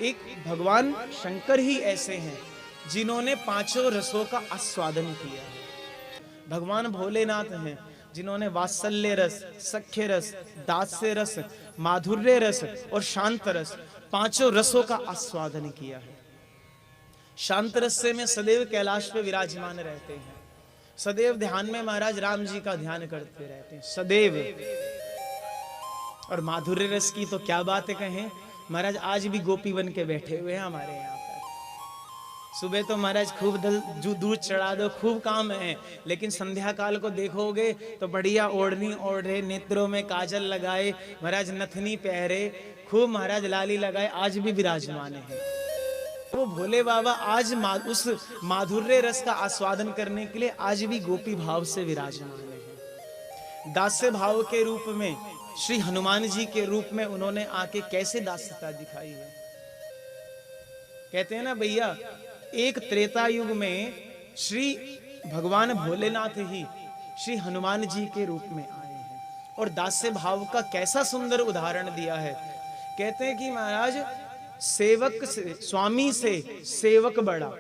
एक भगवान शंकर ही ऐसे हैं जिन्होंने पांचों रसों का आस्वादन किया है। भगवान भोलेनाथ हैं जिन्होंने वात्सल्य रस, सख्य रस, दास्य रस, माधुर्य रस और शांत रस, पांचों रसों का आस्वादन किया है। शांत रस से में सदैव कैलाश पे विराजमान रहते हैं, सदैव ध्यान में महाराज राम जी का ध्यान करते रहते हैं सदैव। और माधुर्य रस की तो क्या बात कहें महाराज, आज भी गोपी बन के बैठे हुए हैं हमारे यहाँ पर। सुबह तो महाराज खूब दूध चढ़ा दो, खूब काम है, लेकिन संध्या काल को देखोगे तो बढ़िया ओढ़नी ओढ़े, नेत्रों में काजल लगाए, महाराज नथनी पहरे, खूब महाराज लाली लगाए, आज भी विराजमान है। वो भोले बाबा आज उस माधुर्य रस का आस्वादन करने के लिए आज भी गोपी भाव से विराजमान है। दास्य भाव के रूप में श्री हनुमान जी के रूप में उन्होंने आके कैसे दास्यता दिखाई है। कहते हैं ना भैया, एक त्रेता युग में श्री भगवान भोलेनाथ ही श्री हनुमान जी के रूप में आए हैं और दास्य भाव का कैसा सुंदर उदाहरण दिया है। कहते हैं कि महाराज सेवक से, स्वामी से सेवक बड़ा,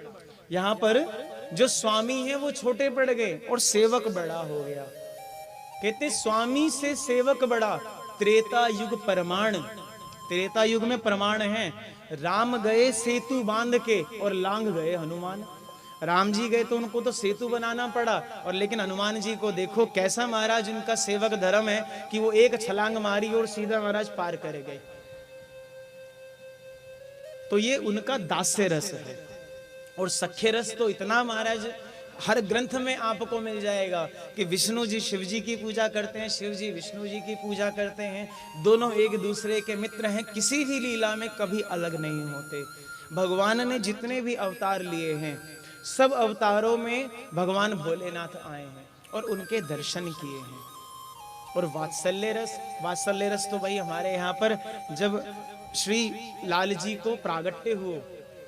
यहां पर जो स्वामी है वो छोटे पड़ गए और सेवक बड़ा हो गया। कहते स्वामी से सेवक बड़ा, त्रेता युग प्रमाण। त्रेता युग में प्रमाण है, राम गए सेतु बांध के और लांग गए हनुमान। राम जी गए तो उनको तो सेतु बनाना पड़ा, और लेकिन हनुमान जी को देखो कैसा महाराज उनका सेवक धर्म है कि वो एक छलांग मारी और सीधा महाराज पार कर गए। तो ये उनका दास्य रस है। और सख्य रस तो इतना महाराज हर ग्रंथ में आपको मिल जाएगा कि विष्णु जी शिव जी की पूजा करते हैं, शिव जी विष्णु जी की पूजा करते हैं, दोनों एक दूसरे के मित्र हैं, किसी भी लीला में कभी अलग नहीं होते। भगवान ने जितने भी अवतार लिए हैं सब अवतारों में भगवान भोलेनाथ आए हैं और उनके दर्शन किए हैं। और वात्सल्य रस तो भाई हमारे यहाँ पर जब श्री लाल जी को प्रागट्य हुए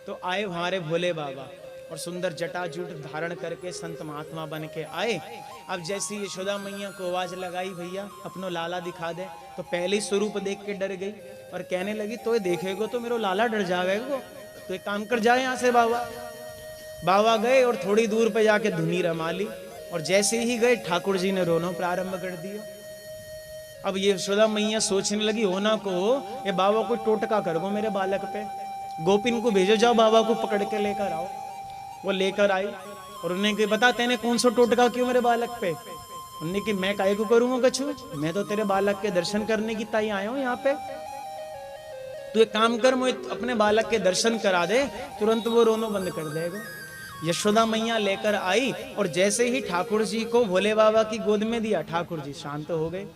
तो आए हमारे भोले बाबा और सुंदर जटाजूट धारण करके संत महात्मा बन के आए। अब जैसी यशोदा मैया को आवाज लगाई भैया अपनो लाला दिखा दे, तो पहले ही स्वरूप देख के डर गई और कहने लगी तो ये देखेगो तो मेरो लाला डर जाएगा, तो एक काम कर जाए यहाँ से बाबा। बाबा गए और थोड़ी दूर पे जाके धुनी रमा ली, और जैसे ही गए ठाकुर जी ने रोना प्रारंभ कर दिया। अब ये यशोदा मैया सोचने लगी होना को ये बाबा को टोटका कर गो मेरे बालक पे, गोपिन को भेजो, जाओ बाबा को पकड़ के लेकर आओ। वो लेकर आई और उन्हें कि बता तेने कौन सा टोटका क्यों मेरे बालक पे। उन्होंने कि मैं काहे को करूंगा कछु, मैं तो तेरे बालक के दर्शन करने की ताई आया हूं यहाँ पे। तू एक काम कर, मुझे अपने बालक के दर्शन करा दे, तुरंत वो रोनो बंद कर देगा। यशोदा मैया लेकर आई और जैसे ही ठाकुर जी को भोले बाबा की गोद में दिया, ठाकुर जी शांत हो गए।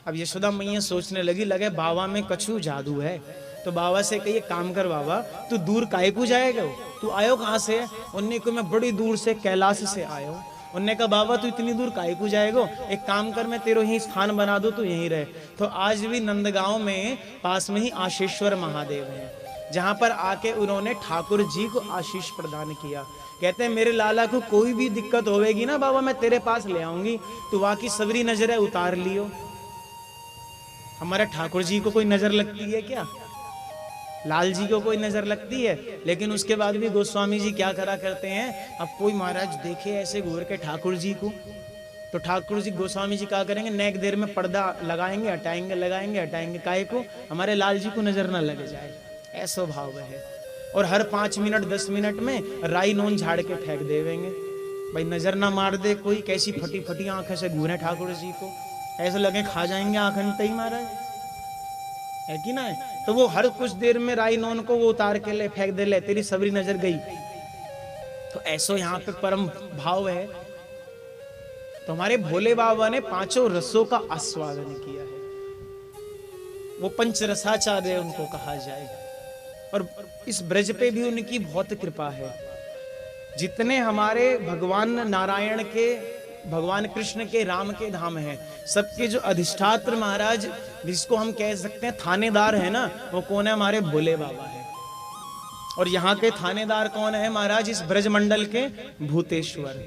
अब यशोदा मैया सोचने लगे बाबा में कछु जादू है। तो बाबा से कहिए काम कर बाबा, तू दूर काहे को जाएगा, तू आयो कहाँ से। उन्होंने को मैं बड़ी दूर से कैलाश से आयो। उन्होंने कहा बाबा तू इतनी दूर काहे को जाएगा, एक काम कर मैं तेरे यहीं स्थान बना दूं, तू यहीं रहे। तो आज भी नंदगांव में पास में ही आशीश्वर महादेव है, जहां पर आके उन्होंने ठाकुर जी को आशीष प्रदान किया। कहते हैं मेरे लाला को कोई भी दिक्कत होगी ना बाबा, मैं तेरे पास ले आऊंगी, तू वहां की सबरी नजरें उतार लियो। हमारे ठाकुर जी को कोई नजर लगती है क्या, लाल जी को कोई नजर लगती है। लेकिन उसके बाद भी गोस्वामी जी क्या करा करते हैं, अब कोई महाराज देखे ऐसे घूर के ठाकुर जी को, तो ठाकुर जी गोस्वामी जी क्या करेंगे, नेक देर में पर्दा लगाएंगे, हटाएंगे, लगाएंगे, हटाएंगे, काहे को हमारे लाल जी को नजर ना लग जाए, ऐसा भाव है। और हर 5 मिनट 10 मिनट में राई नोन झाड़ के फेंक देवेंगे, भाई नजर ना मार दे कोई। कैसी फटी फटी आंखें से घूरे ठाकुर जी को, ऐसे लगे खा जाएंगे आंखें तई महाराज, है कि ना। तो वो हर कुछ देर में राई नोन को वो उतार के ले फेंक दे, ले तेरी सबरी नजर गई। तो ऐसो यहाँ पे परम भाव है। तो हमारे भोले बाबा ने पांचों रसों का आस्वादन किया है, वो पंच रसाचार्य उनको कहा जाए। और इस ब्रज पे भी उनकी बहुत कृपा है। जितने हमारे भगवान नारायण के, भगवान कृष्ण के, राम के धाम हैं, सबके जो अधिष्ठात्र महाराज जिसको हम कह सकते हैं थानेदार है ना, वो कौन है, हमारे भोले बाबा है। और यहाँ के थानेदार कौन है महाराज, इस ब्रज मंडल के भूतेश्वर।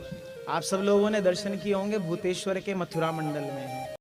आप सब लोगों ने दर्शन किए होंगे, भूतेश्वर के मथुरा मंडल में है।